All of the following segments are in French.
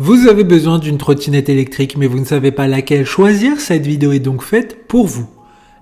Vous avez besoin d'une trottinette électrique mais vous ne savez pas laquelle choisir, cette vidéo est donc faite pour vous.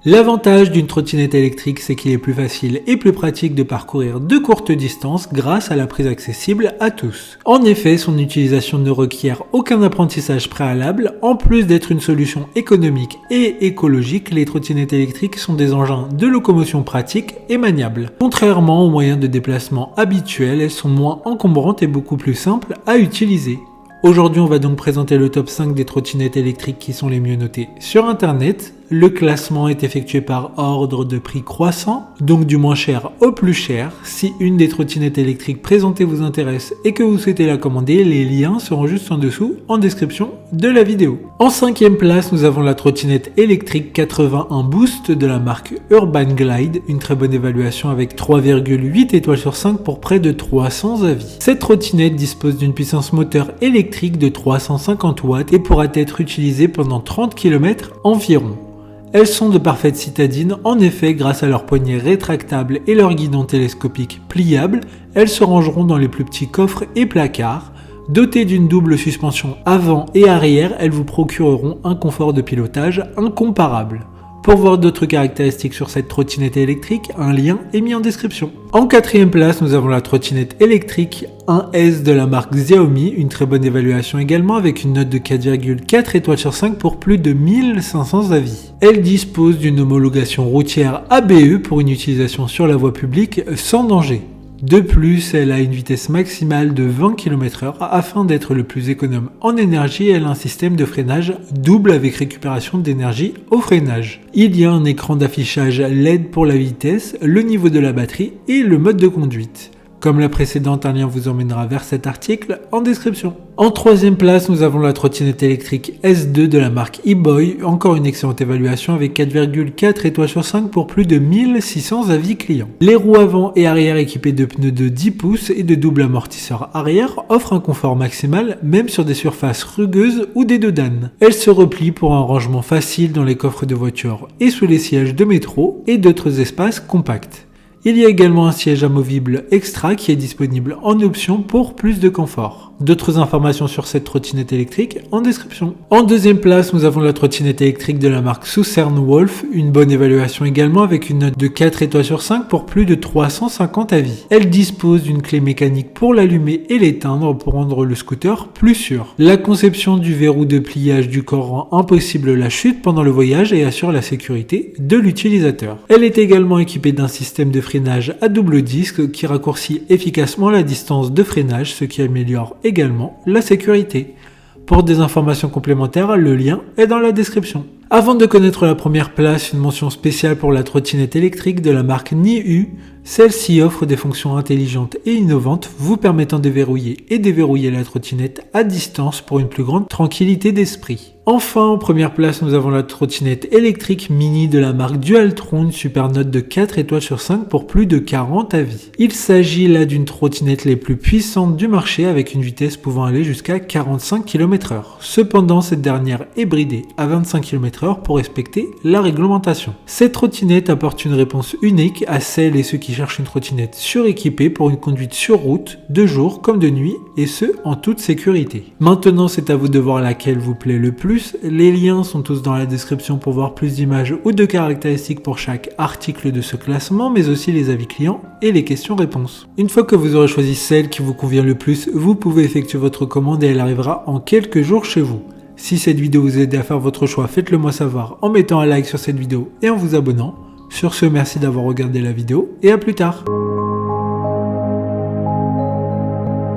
L'avantage d'une trottinette électrique, c'est qu'il est plus facile et plus pratique de parcourir de courtes distances grâce à la prise accessible à tous. En effet, son utilisation ne requiert aucun apprentissage préalable. En plus d'être une solution économique et écologique, les trottinettes électriques sont des engins de locomotion pratiques et maniables. Contrairement aux moyens de déplacement habituels, elles sont moins encombrantes et beaucoup plus simples à utiliser. Aujourd'hui, on va donc présenter le top 5 des trottinettes électriques qui sont les mieux notées sur internet. Le classement est effectué par ordre de prix croissant, donc du moins cher au plus cher. Si une des trottinettes électriques présentées vous intéresse et que vous souhaitez la commander, les liens seront juste en dessous en description de la vidéo. En 5e place, nous avons la trottinette électrique 81 Boost de la marque Urban Glide, une très bonne évaluation avec 3,8 étoiles sur 5 pour près de 300 avis. Cette trottinette dispose d'une puissance moteur électrique de 350 watts et pourra être utilisée pendant 30 km environ. Elles sont de parfaites citadines, en effet grâce à leurs poignées rétractables et leur guidon télescopique pliable, elles se rangeront dans les plus petits coffres et placards. Dotées d'une double suspension avant et arrière, elles vous procureront un confort de pilotage incomparable. Pour voir d'autres caractéristiques sur cette trottinette électrique, un lien est mis en description. En 4e place, nous avons la trottinette électrique 1S de la marque Xiaomi, une très bonne évaluation également avec une note de 4,4 étoiles sur 5 pour plus de 1500 avis. Elle dispose d'une homologation routière ABE pour une utilisation sur la voie publique sans danger. De plus, elle a une vitesse maximale de 20 km/h afin d'être le plus économe en énergie. Elle a un système de freinage double avec récupération d'énergie au freinage. Il y a un écran d'affichage LED pour la vitesse, le niveau de la batterie et le mode de conduite. Comme la précédente, un lien vous emmènera vers cet article en description. En 3e place, nous avons la trottinette électrique S2 de la marque eBoy, encore une excellente évaluation avec 4,4 étoiles sur 5 pour plus de 1600 avis clients. Les roues avant et arrière équipées de pneus de 10 pouces et de double amortisseur arrière offrent un confort maximal même sur des surfaces rugueuses ou des dodanes. Elles se replient pour un rangement facile dans les coffres de voiture et sous les sièges de métro et d'autres espaces compacts. Il y a également un siège amovible extra qui est disponible en option pour plus de confort. D'autres informations sur cette trottinette électrique en description. En 2e place, nous avons la trottinette électrique de la marque Southern Wolf, une bonne évaluation également avec une note de 4 étoiles sur 5 pour plus de 350 avis. Elle dispose d'une clé mécanique pour l'allumer et l'éteindre pour rendre le scooter plus sûr. La conception du verrou de pliage du corps rend impossible la chute pendant le voyage et assure la sécurité de l'utilisateur. Elle est également équipée d'un système de freinage à double disque qui raccourcit efficacement la distance de freinage, ce qui améliore également la sécurité. Pour des informations complémentaires, le lien est dans la description. Avant de connaître la première place, une mention spéciale pour la trottinette électrique de la marque Niu. Celle-ci offre des fonctions intelligentes et innovantes vous permettant de verrouiller et déverrouiller la trottinette à distance pour une plus grande tranquillité d'esprit. Enfin, en première place, nous avons la trottinette électrique mini de la marque Dualtron, super note de 4 étoiles sur 5 pour plus de 40 avis. Il s'agit là d'une trottinette les plus puissantes du marché avec une vitesse pouvant aller jusqu'à 45 km/h. Cependant, cette dernière est bridée à 25 km/h pour respecter la réglementation. Cette trottinette apporte une réponse unique à celles et ceux qui cherchent une trottinette suréquipée pour une conduite sur route, de jour comme de nuit, et ce en toute sécurité. Maintenant, c'est à vous de voir laquelle vous plaît le plus. Les liens sont tous dans la description pour voir plus d'images ou de caractéristiques pour chaque article de ce classement, mais aussi les avis clients et les questions-réponses. Une fois que vous aurez choisi celle qui vous convient le plus, vous pouvez effectuer votre commande et elle arrivera en quelques jours chez vous. Si cette vidéo vous aide à faire votre choix, faites-le moi savoir en mettant un like sur cette vidéo et en vous abonnant. Sur ce, merci d'avoir regardé la vidéo et à plus tard.